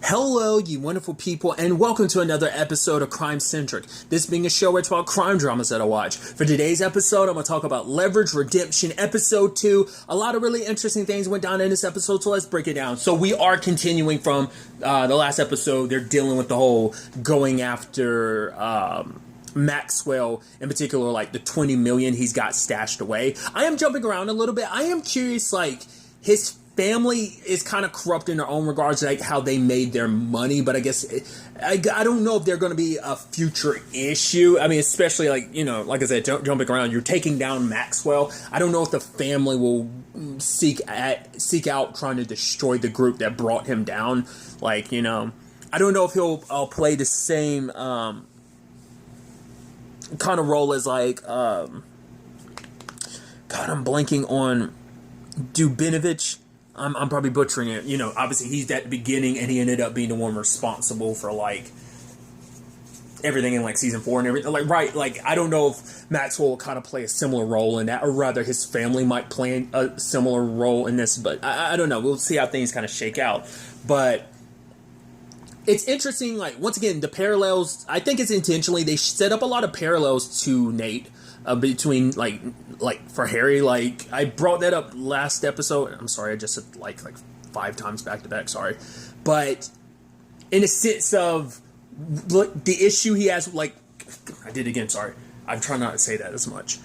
Hello, you wonderful people, and welcome to another episode of Crime Centric. This being a show where it's about crime dramas that I watch. For today's episode, I'm going to talk about Leverage Redemption Episode 2. A lot of really interesting things went down in this episode, so let's break it down. So we are continuing from the last episode. They're dealing with the whole going after Maxwell, in particular, like the 20 million he's got stashed away. I am jumping around a little bit. I am curious, like, his family is kind of corrupt in their own regards, like how they made their money, but I guess I don't know if they're going to be a future issue. I mean, especially like, you know, like I said, jumping around, you're taking down Maxwell. I don't know if the family will seek out trying to destroy the group that brought him down. Like, you know, I don't know if he'll play the same kind of role as like God, I'm blanking on Dubinovich. I'm probably butchering it. You know, obviously he's at the beginning and he ended up being the one responsible for like everything in like season 4 and everything. Like, right. Like, I don't know if Maxwell will kind of play a similar role in that, or rather his family might play a similar role in this, but I don't know. We'll see how things kind of shake out. But it's interesting. Like, once again, the parallels, I think it's intentionally, they set up a lot of parallels to Nate. Between like for Harry, like I brought that up last episode. I'm sorry, I just said like 5 times back to back. Sorry, but in a sense of the issue he has, like I did again. Sorry, I'm trying not to say that as much.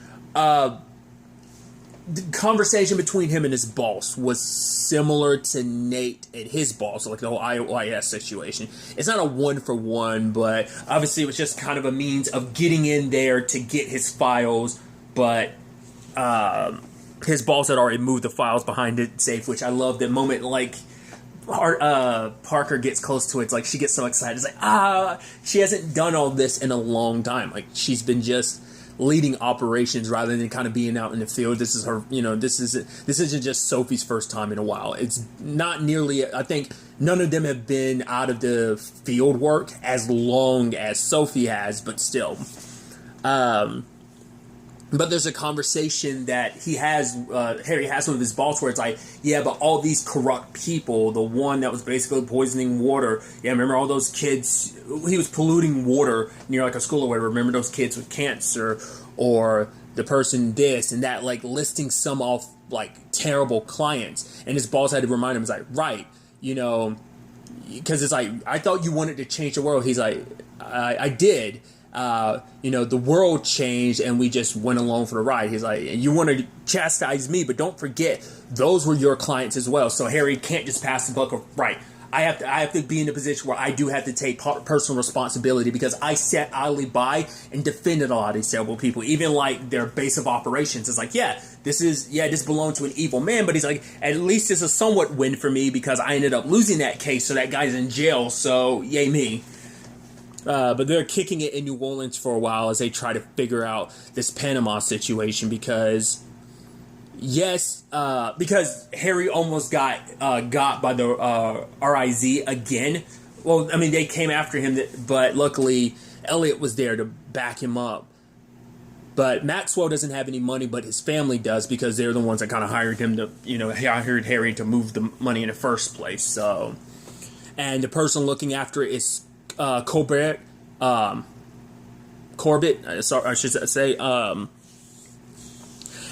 The conversation between him and his boss was similar to Nate and his boss, like the whole IOIS situation. It's not a 1-for-1, but obviously it was just kind of a means of getting in there to get his files, but his boss had already moved the files behind the safe, which I love the moment, like, Parker gets close to it. It's like she gets so excited. It's like, she hasn't done all this in a long time. Like, she's been just leading operations rather than kind of being out in the field. This is her, you know, this isn't just Sophie's first time in a while. It's not nearly, I think none of them have been out of the field work as long as Sophie has, but still. But there's a conversation that Harry has with his boss where it's like, yeah, but all these corrupt people, the one that was basically poisoning water, yeah, remember all those kids, he was polluting water near like a school or whatever, remember those kids with cancer, or the person this and that, like listing some off like terrible clients, and his boss had to remind him, it's like, right, you know, because it's like, I thought you wanted to change the world. He's like, I did. You know, the world changed and we just went along for the ride. He's like, you want to chastise me, but don't forget, those were your clients as well. So Harry can't just pass the buck of, right, I have to be in a position where I do have to take personal responsibility because I sat idly by and defended a lot of these terrible people, even like their base of operations. It's like, this belonged to an evil man, but he's like, at least it's a somewhat win for me because I ended up losing that case, so that guy's in jail, so yay me. But they're kicking it in New Orleans for a while as they try to figure out this Panama situation because Harry almost got by the RIZ again. Well, I mean, they came after him, but luckily Elliot was there to back him up. But Maxwell doesn't have any money, but his family does because they're the ones that kind of hired him to, you know, hired Harry to move the money in the first place. So, and the person looking after it is Corbett, I should say,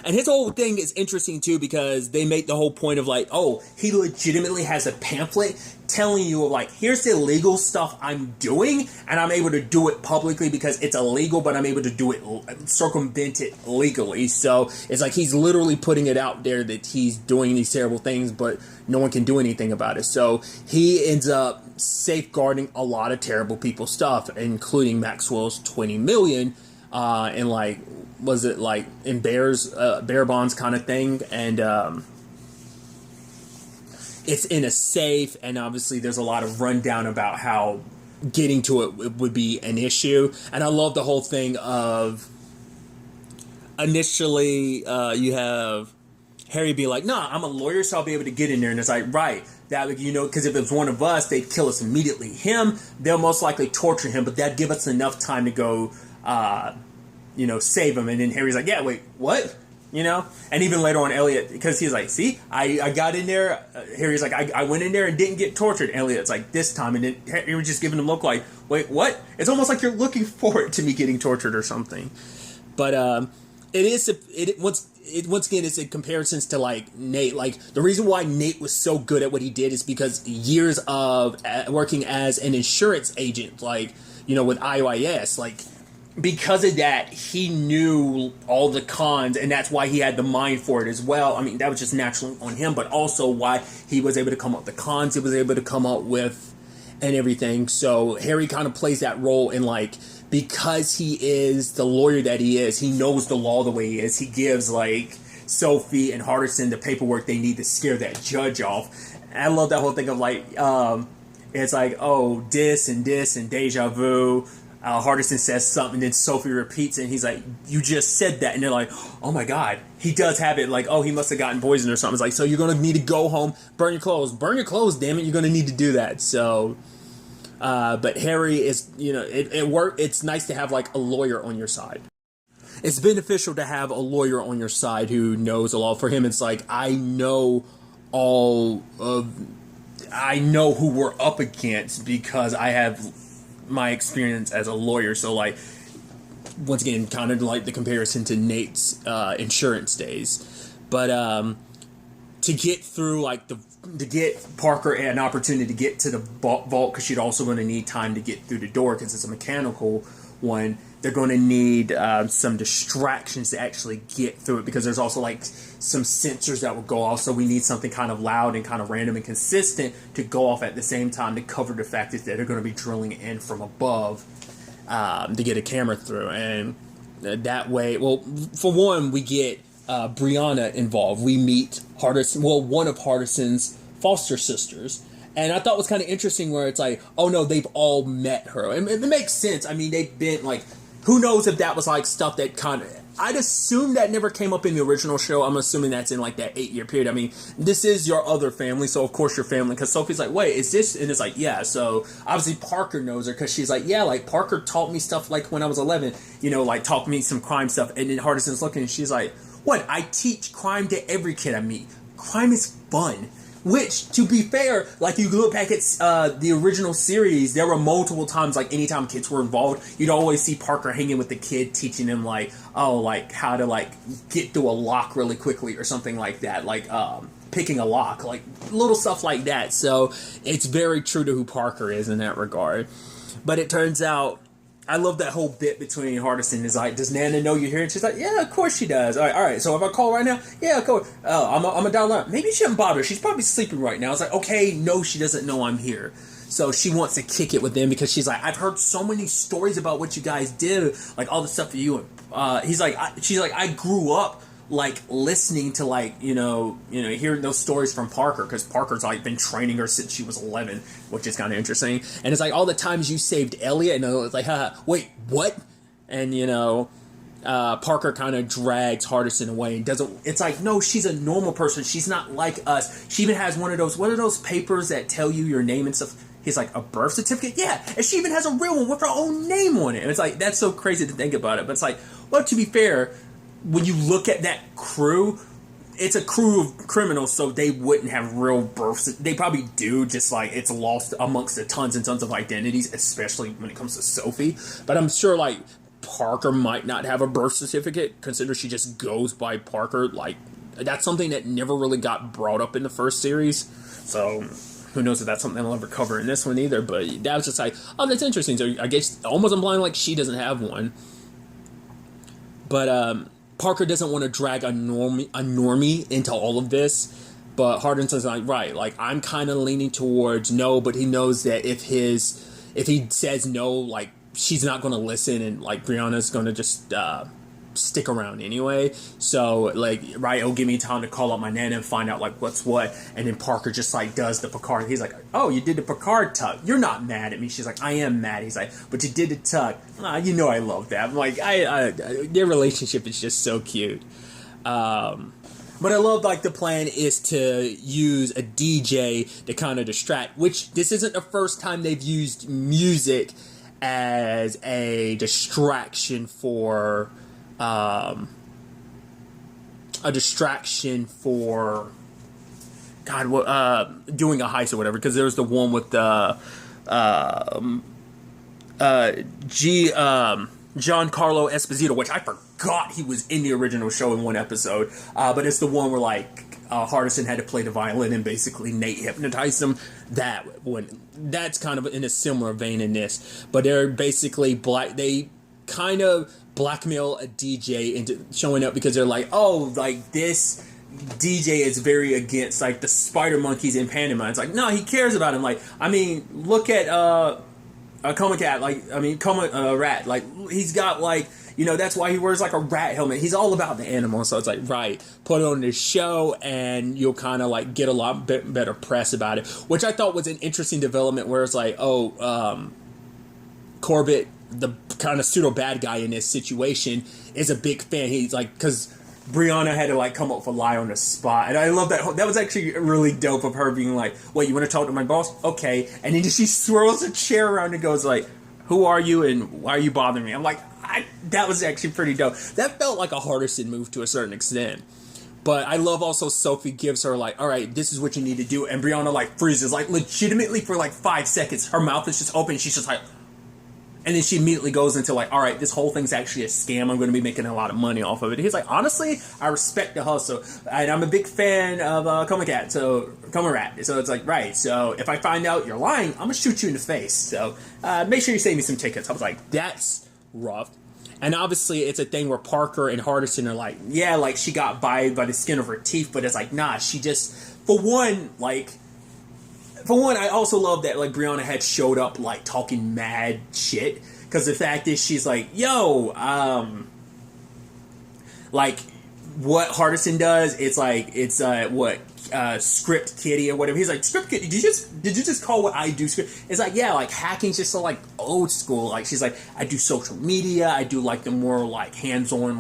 and his whole thing is interesting too because they make the whole point of like, oh, he legitimately has a pamphlet telling you like, here's the illegal stuff I'm doing, and I'm able to do it publicly because it's illegal, but I'm able to do it, circumvent it legally. So it's like he's literally putting it out there that he's doing these terrible things, but no one can do anything about it. So he ends up safeguarding a lot of terrible people's stuff, including Maxwell's 20 million, and like, was it like in bear bonds kind of thing, and it's in a safe, and obviously there's a lot of rundown about how getting to it would be an issue. And I love the whole thing of initially you have Harry be like, nah, I'm a lawyer, so I'll be able to get in there. And it's like, right, that, you know, because if it was one of us, they'd kill us immediately. Him, they'll most likely torture him, but that'd give us enough time to go, you know, save him. And then Harry's like, yeah, wait, what? you know? And even later on, Elliot, because he's like, see, I got in there. Harry's like, I went in there and didn't get tortured. Elliot's like, this time. And then Harry was just giving him a look like, wait, what? It's almost like you're looking forward to me getting tortured or something. But once again, it's in comparisons to like Nate. Like the reason why Nate was so good at what he did is because years of working as an insurance agent, like, you know, with IOIS, like, because of that, he knew all the cons, and that's why he had the mind for it as well. I mean, that was just naturally on him, but also why he was able to come up with the cons he was able to come up with and everything. So Harry kind of plays that role in, like, because he is the lawyer that he is, he knows the law the way he is. He gives, like, Sophie and Hardison the paperwork they need to scare that judge off. And I love that whole thing of, like, it's like, oh, this and deja vu. Hardison says something, and then Sophie repeats it, and he's like, you just said that. And they're like, oh my god, he does have it. Like, oh, he must have gotten poisoned or something. It's like, so you're going to need to go home, burn your clothes, damn it, you're going to need to do that. So, but Harry is, you know, it's nice to have, like, a lawyer on your side. It's beneficial to have a lawyer on your side who knows the law. For him, it's like, I know who we're up against because I have my experience as a lawyer. So, like, once again, kind of like the comparison to Nate's insurance days. But to get through, like, to get Parker an opportunity to get to the vault, because she's also going to need time to get through the door because it's a mechanical one. They're going to need some distractions to actually get through it, because there's also, like, some sensors that will go off. So we need something kind of loud and kind of random and consistent to go off at the same time to cover the fact that they're going to be drilling in from above to get a camera through. And that way, well, for one, we get Brianna involved. We meet one of Hardison's foster sisters. And I thought it was kind of interesting where it's like, oh no, they've all met her. And it makes sense. I mean, they've been, like, who knows if that was, like, stuff that kind of, I'd assume that never came up in the original show. I'm assuming that's in, like, that 8-year period. I mean, this is your other family, so of course your family. Because Sophie's like, wait, is this? And it's like, yeah. So obviously Parker knows her because she's like, yeah, like, Parker taught me stuff, like, when I was 11, you know, like, taught me some crime stuff. And then Hardison's looking and she's like, what? I teach crime to every kid I meet. Crime is fun. Which, to be fair, like, you look back at the original series, there were multiple times, like, anytime kids were involved, you'd always see Parker hanging with the kid, teaching them, like, oh, like, how to, like, get through a lock really quickly or something like that. Like, picking a lock. Like, little stuff like that. So, it's very true to who Parker is in that regard. But it turns out, I love that whole bit between Hardison. Is like, does Nana know you're here? And she's like, yeah, of course she does. All right. So if I call right now, yeah, of course. Oh, I'm a dial line. Maybe you shouldn't bother her. She's probably sleeping right now. It's like, okay, no, she doesn't know I'm here. So she wants to kick it with them because she's like, I've heard so many stories about what you guys did, like all the stuff for you. And she's like, I grew up, like, listening to, like, you know, hearing those stories from Parker, because Parker's, like, been training her since she was 11, which is kind of interesting. And it's like, all the times you saved Elliot, and it's like, haha, wait, what? And, you know, Parker kind of drags Hardison away and doesn't. It's like, no, she's a normal person. She's not like us. She even has one of those. What are those papers that tell you your name and stuff? He's like, a birth certificate? Yeah, and she even has a real one with her own name on it. And it's like, that's so crazy to think about it. But it's like, well, to be fair, when you look at that crew, it's a crew of criminals, so they wouldn't have real births. They probably do, just like it's lost amongst the tons and tons of identities, especially when it comes to Sophie. But I'm sure, like, Parker might not have a birth certificate, considering she just goes by Parker. Like, that's something that never really got brought up in the first series. So who knows if that's something I'll ever cover in this one either. But that was just like, oh, that's interesting. So I guess almost implying like she doesn't have one. But Parker doesn't want to drag a normie into all of this, but Hardison's like, right, like, I'm kind of leaning towards no, but he knows that if he says no, like, she's not going to listen, and, like, Brianna's going to just stick around anyway. So, like, right, it'll give me time to call up my nana and find out, like, what's what. And then Parker just, like, does the Picard. He's like, oh, you did the Picard tuck. You're not mad at me. She's like, I am mad. He's like, but you did the tuck. You know I love that. I'm like, their relationship is just so cute. But I love, like, the plan is to use a DJ to kind of distract, which this isn't the first time they've used music as a distraction for a distraction for God, doing a heist or whatever. Because there was the one with the Giancarlo Esposito, which I forgot he was in the original show in one episode. But it's the one where Hardison had to play the violin and basically Nate hypnotized him. That's kind of in a similar vein in this. But they're basically they kind of blackmail a DJ into showing up because they're like, this DJ is very against the spider monkeys in Panama. It's like, no, he cares about him. Look at Coma Cat, Coma Rat. He's got that's why he wears a rat helmet. He's all about the animals. So it's right, put it on this show and you'll kind of get a lot better press about it, which I thought was an interesting development where it's Corbett, the kind of pseudo bad guy in this situation, is a big fan. He's because Brianna had to come up with a lie on the spot, and I love that. That was actually really dope of her being like, "Wait, you want to talk to my boss? Okay." And then she swirls a chair around and goes "Who are you and why are you bothering me?" I'm that was actually pretty dope. That felt like a Hardison move to a certain extent. But I love also Sophie gives her all right, this is what you need to do, and Brianna freezes legitimately for 5 seconds. Her mouth is just open. She's just and then she immediately goes into all right, this whole thing's actually a scam. I'm going to be making a lot of money off of it. He's honestly, I respect the hustle. And I'm a big fan of Coma Rat. So it's right. So if I find out you're lying, I'm going to shoot you in the face. So make sure you save me some tickets. I was that's rough. And obviously it's a thing where Parker and Hardison are she got by the skin of her teeth. But it's nah, she just, for one, I also love that Brianna had showed up talking mad shit, because the fact is she's yo, what Hardison does, it's script kitty or whatever. He's script kitty, did you just call what I do script? It's yeah, hacking's just so old school. She's I do social media, I do the more hands-on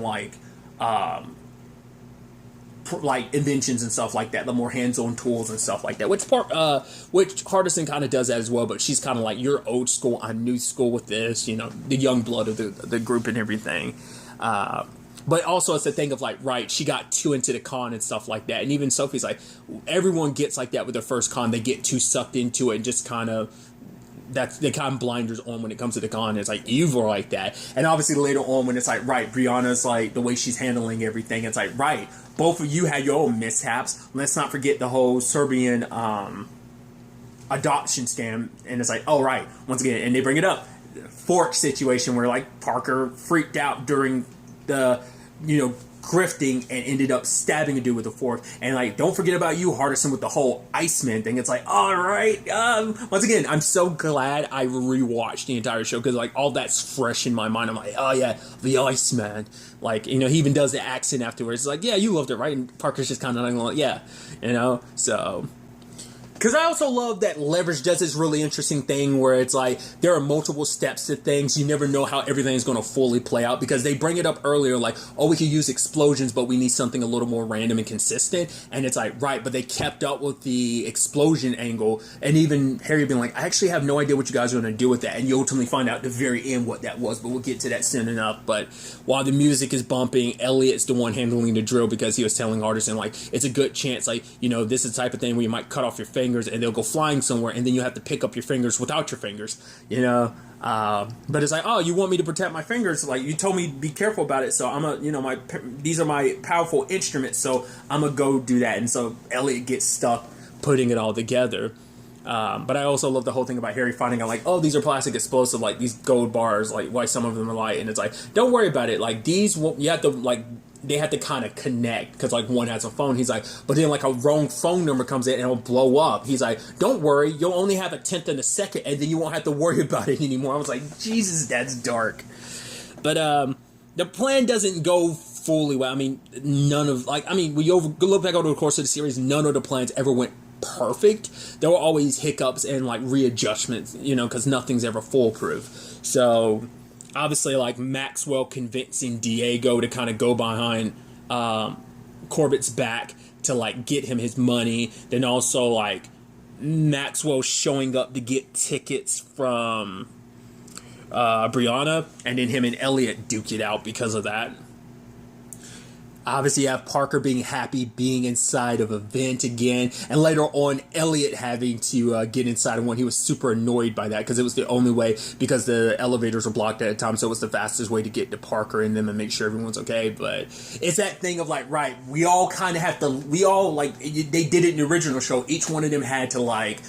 inventions and stuff like that, the more hands-on tools and stuff like that, which Hardison kind of does that as well, but she's kind of you're old school, I'm new school with this, the young blood of the group and everything. But also it's a thing of right, she got too into the con and stuff like that, and even Sophie's everyone gets that with their first con. They get too sucked into it and just kind of, that's the kind of blinders on when it comes to the con. It's evil like that. And obviously later on when it's right, Brianna's the way she's handling everything, it's right, both of you had your own mishaps. Let's not forget the whole Serbian adoption scam. And it's right, once again, and they bring it up, fork situation where Parker freaked out during the grifting and ended up stabbing a dude with a fork. And don't forget about you, Hardison, with the whole Iceman thing. It's all right. Once again, I'm so glad I rewatched the entire show, because all that's fresh in my mind. I'm oh yeah, the Iceman. He even does the accent afterwards. It's yeah, you loved it, right? And Parker's just kind of yeah, so. Because I also love that Leverage does this really interesting thing where it's there are multiple steps to things. You never know how everything is going to fully play out, because they bring it up earlier we could use explosions, but we need something a little more random and consistent. And it's right, but they kept up with the explosion angle. And even Harry being I actually have no idea what you guys are going to do with that. And you ultimately find out at the very end what that was, but we'll get to that soon enough. But while the music is bumping, Elliot's the one handling the drill, because he was telling Hardison it's a good chance this is the type of thing where you might cut off your fingers and they'll go flying somewhere, and then you have to pick up your fingers without your fingers, but it's oh, you want me to protect my fingers, you told me be careful about it, so I'm these are my powerful instruments, so I'm gonna go do that. And so Elliot gets stuck putting it all together. But I also love the whole thing about Harry finding out oh, these are plastic explosive, these gold bars, why some of them are light, and it's don't worry about it, these you have to they have to kind of connect, because one has a phone. He's but then a wrong phone number comes in and it'll blow up. He's don't worry, you'll only have a tenth of a second, and then you won't have to worry about it anymore. I was Jesus, that's dark. But the plan doesn't go fully well. None of when you look back over the course of the series, none of the plans ever went perfect. There were always hiccups and readjustments, because nothing's ever foolproof. So obviously, Maxwell convincing Diego to kind of go behind Corbett's back to, get him his money. Then also, Maxwell showing up to get tickets from Brianna. And then him and Elliot duke it out because of that. Obviously, you have Parker being happy being inside of a vent again, and later on, Elliot having to get inside of one. He was super annoyed by that because it was the only way, because the elevators were blocked at the time, so it was the fastest way to get to Parker and them and make sure everyone's okay. But it's that thing of like, right, we all kind of have to, they did it in the original show. Each one of them had to like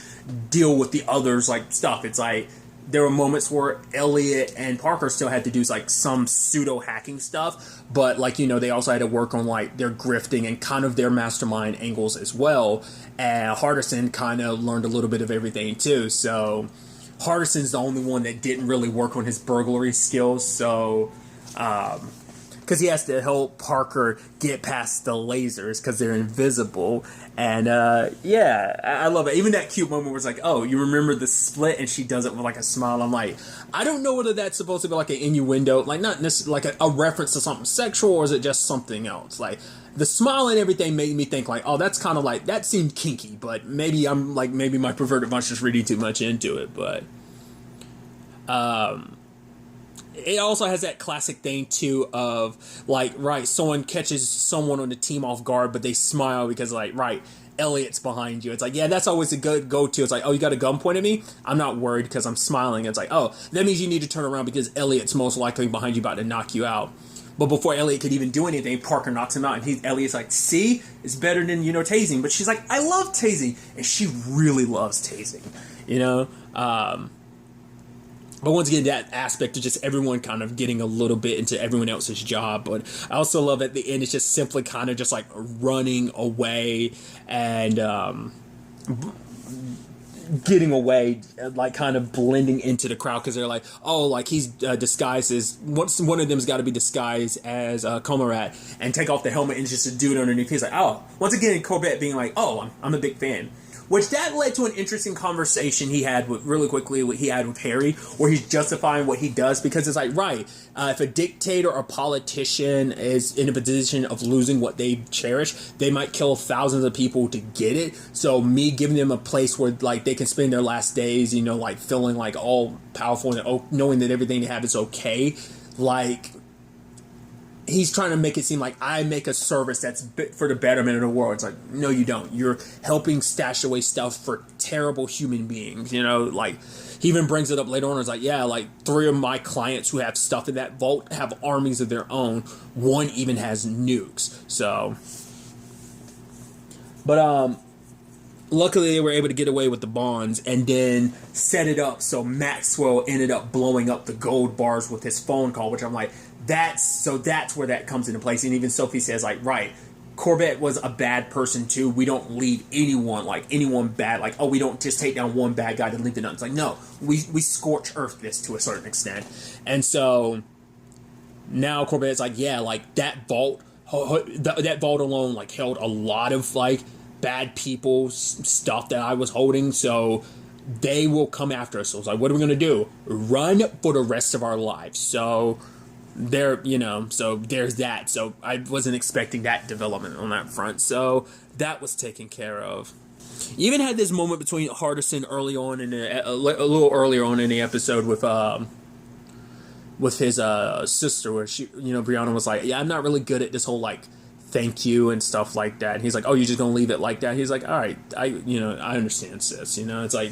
deal with the others, like stuff. It's like, there were moments where Elliot and Parker still had to do like some pseudo hacking stuff, but like, they also had to work on like their grifting and kind of their mastermind angles as well. And Hardison kind of learned a little bit of everything too. So Hardison's the only one that didn't really work on his burglary skills. So, because he has to help Parker get past the lasers because they're invisible. And I love it. Even that cute moment where it's like, oh, you remember the split, and she does it with like a smile. I'm like, I don't know whether that's supposed to be like an innuendo, like not necessarily like a reference to something sexual, or is it just something else? Like the smile and everything made me think like, oh, that's kind of like, that seemed kinky, but maybe maybe my perverted mind's just reading too much into it. But it also has that classic thing too of like, right, someone catches someone on the team off guard, but they smile because like, right, Elliot's behind you. It's like, yeah, that's always a good go-to. It's like, oh, you got a gun pointed at me? I'm not worried because I'm smiling. It's like, oh, that means you need to turn around because Elliot's most likely behind you, about to knock you out. But before Elliot could even do anything, Parker knocks him out, and Elliot's like, see, it's better than, tasing. But she's like, I love tasing, and she really loves tasing, But once again, that aspect of just everyone kind of getting a little bit into everyone else's job. But I also love at the end, it's just simply kind of just like running away and getting away, like kind of blending into the crowd because they're like, oh, like he's disguised as, one of them's got to be disguised as Comarat and take off the helmet and just a dude underneath. He's like, oh, once again, Corbett being like, oh, I'm a big fan. Which that led to an interesting conversation he had with Harry, where he's justifying what he does, because it's like, right, if a dictator or politician is in a position of losing what they cherish, they might kill thousands of people to get it. So me giving them a place where like they can spend their last days, like feeling like all powerful and knowing that everything they have is okay, like, he's trying to make it seem like I make a service that's for the betterment of the world. It's like, no, you don't. You're helping stash away stuff for terrible human beings, like, he even brings it up later on. It's like, yeah, like 3 of my clients who have stuff in that vault have armies of their own. 1 even has nukes. So, but, luckily they were able to get away with the bonds and then set it up so Maxwell ended up blowing up the gold bars with his phone call, which I'm like, that's where that comes into place. And even Sophie says, like, right, Corbett was a bad person too. We don't leave anyone bad. Like, oh, we don't just take down one bad guy to leave the none. It's like, no, we scorch earth this to a certain extent. And so now Corbett's like, yeah, like that vault alone like held a lot of like bad people stuff that I was holding. So they will come after us. So it's like, what are we going to do? Run for the rest of our lives. So so there's that. So I wasn't expecting that development on that front. So that was taken care of. You even had this moment between Hardison early on a little earlier on in the episode with his sister, where she, Brianna was like, yeah, I'm not really good at this whole like thank you and stuff like that. And he's like, oh, you're just gonna leave it like that? He's like, all right, I understand, sis. It's like,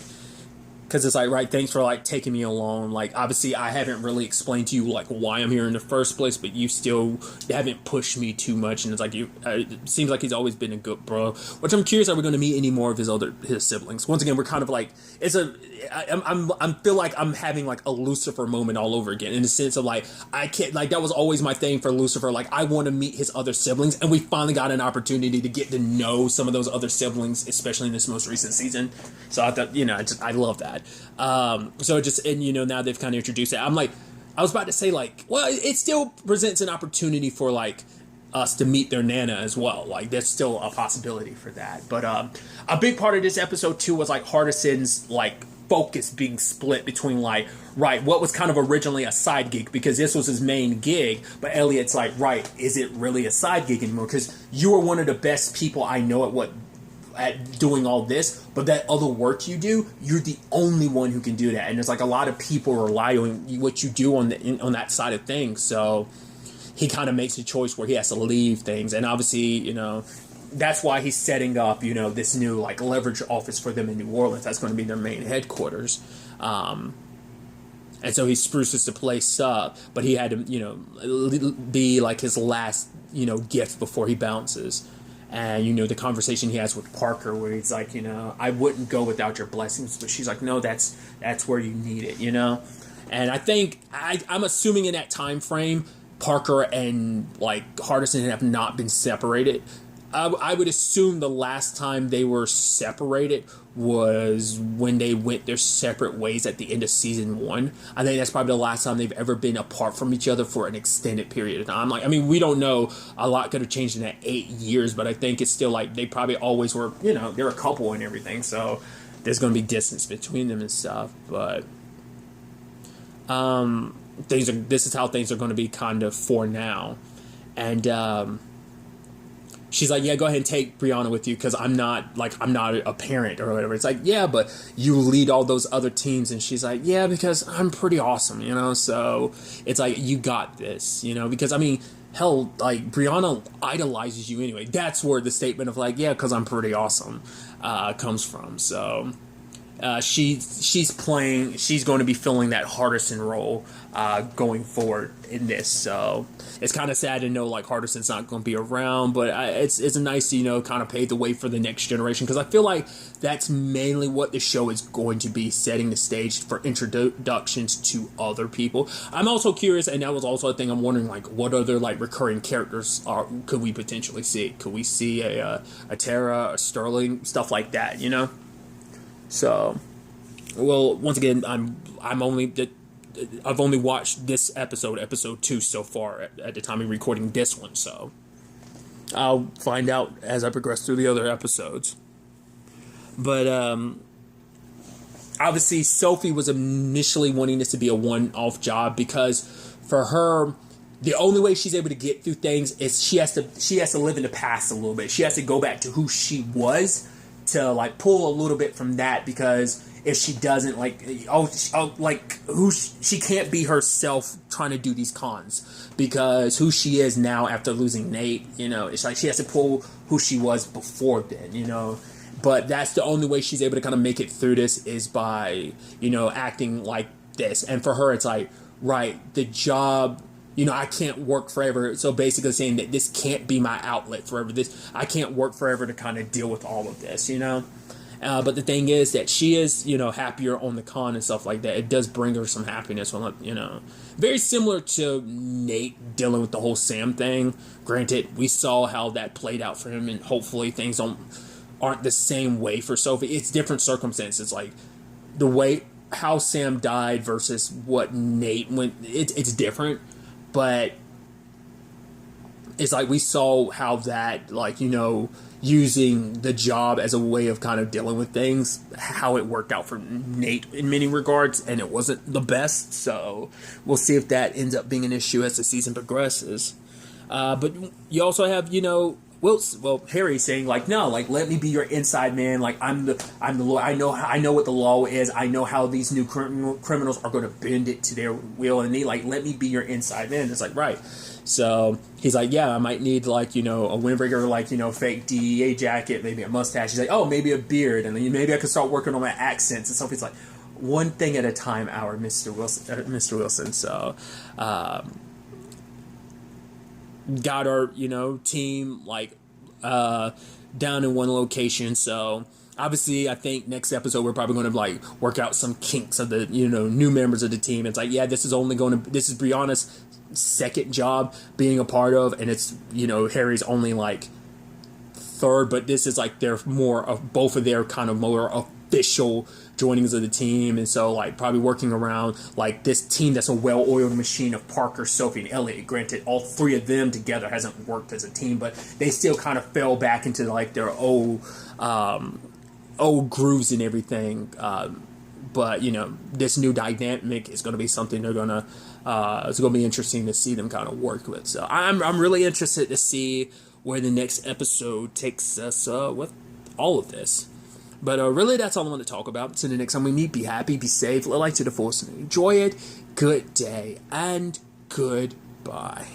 because it's like, right, thanks for like taking me along. Like, obviously I haven't really explained to you like why I'm here in the first place, but you still haven't pushed me too much. And it's like, it seems like he's always been a good bro. Which I'm curious, are we going to meet any more of his siblings? Once again, we're kind of like, I feel like I'm having like a Lucifer moment all over again, in the sense of like, I can't, like, that was always my thing for Lucifer. Like, I want to meet his other siblings, and we finally got an opportunity to get to know some of those other siblings, especially in this most recent season. So I thought, I love that. So it just, and now they've kind of introduced it. I'm like, I was about to say like, well, it still presents an opportunity for like us to meet their Nana as well. Like, there's still a possibility for that. But a big part of this episode too was like Hardison's like focus being split between like, right, what was kind of originally a side gig, because this was his main gig, but Elliot's like, right, is it really a side gig anymore? Because you are one of the best people I know at doing all this, but that other work you do, you're the only one who can do that. And there's like a lot of people rely on what you do on that side of things. So he kind of makes a choice where he has to leave things. And obviously, you know, that's why he's setting up, you know, this new like leverage office for them in New Orleans. That's going to be their main headquarters. And so he spruces the place up, but he had to, you know, be like his last, you know, gift before he bounces. And, you know, the conversation he has with Parker where he's like, you know, I wouldn't go without your blessings. But she's like, no, that's where you need it, you know. And I think, I'm assuming in that time frame, Parker and, like, Hardison have not been separated. I would assume the last time they were separated was when they went their separate ways at the end of season 1. I think that's probably the last time they've ever been apart from each other for an extended period of time. Like, I mean, we don't know. A lot could have changed in that 8 years, but I think it's still like they probably always were, you know, they're a couple and everything. So there's going to be distance between them and stuff. But this is how things are going to be kind of for now. And she's like, yeah, go ahead and take Brianna with you because I'm not a parent or whatever. It's like, yeah, but you lead all those other teams. And she's like, yeah, because I'm pretty awesome, you know? So it's like, you got this, you know? Because, I mean, hell, like, Brianna idolizes you anyway. That's where the statement of like, yeah, because I'm pretty awesome comes from. So she's going to be filling that Hardison role going forward in this. So it's kind of sad to know like Hardison's not going to be around, but it's nice to, you know, kind of pave the way for the next generation, because I feel like that's mainly what the show is going to be, setting the stage for introductions to other people. I'm also curious, and that was also a thing I'm wondering, like, what other like recurring characters could we potentially see? Could we see a Tara, a Sterling, stuff like that, you know? So, well, once again, I've only watched this episode 2 so far at the time of recording this one, so I'll find out as I progress through the other episodes. But obviously Sophie was initially wanting this to be a one-off job, because for her, the only way she's able to get through things is she has to live in the past a little bit. She has to go back to who she was to like pull a little bit from that, because if she doesn't, she can't be herself trying to do these cons, because who she is now after losing Nate, you know, it's like she has to pull who she was before then, you know. But that's the only way she's able to kind of make it through this, is by, you know, acting like this. And for her, it's like, right, the job, you know, I can't work forever. So basically saying that this can't be my outlet forever. I can't work forever to kind of deal with all of this, you know. But the thing is that she is, you know, happier on the con and stuff like that. It does bring her some happiness, you know. Very similar to Nate dealing with the whole Sam thing. Granted, we saw how that played out for him, and hopefully things aren't the same way for Sophie. It's different circumstances, like the way how Sam died versus what Nate went. It's different. But it's like we saw how that, like, you know, using the job as a way of kind of dealing with things, how it worked out for Nate in many regards, and it wasn't the best. So we'll see if that ends up being an issue as the season progresses. But you also have, you know, Harry saying like, no, like, let me be your inside man. Like, I'm the law. I know what the law is. I know how these new criminals are going to bend it to their will and need. Like, let me be your inside man. It's like, right. So he's like, yeah, I might need like, you know, a windbreaker, like, you know, fake DEA jacket, maybe a mustache. He's like, oh, maybe a beard, and then maybe I could start working on my accents and stuff. He's like, one thing at a time, our Mr. Wilson. So, got our, you know, team like down in one location. So obviously I think next episode we're probably going to like work out some kinks of the, you know, new members of the team. It's like, yeah, this is Brianna's second job being a part of, and it's, you know, Harry's only like third, but this is like they're more of both of their kind of more official joinings of the team. And so like probably working around like this team that's a well-oiled machine of Parker, Sophie, and Elliot. Granted, all three of them together hasn't worked as a team, but they still kind of fell back into like their old grooves and everything. But, you know, this new dynamic is going to be something they're going to it's going to be interesting to see them kind of work with. So I'm really interested to see where the next episode takes us with all of this. But really, that's all I want to talk about. Until the next time we meet, be happy, be safe, light to the force, and enjoy it. Good day, and goodbye.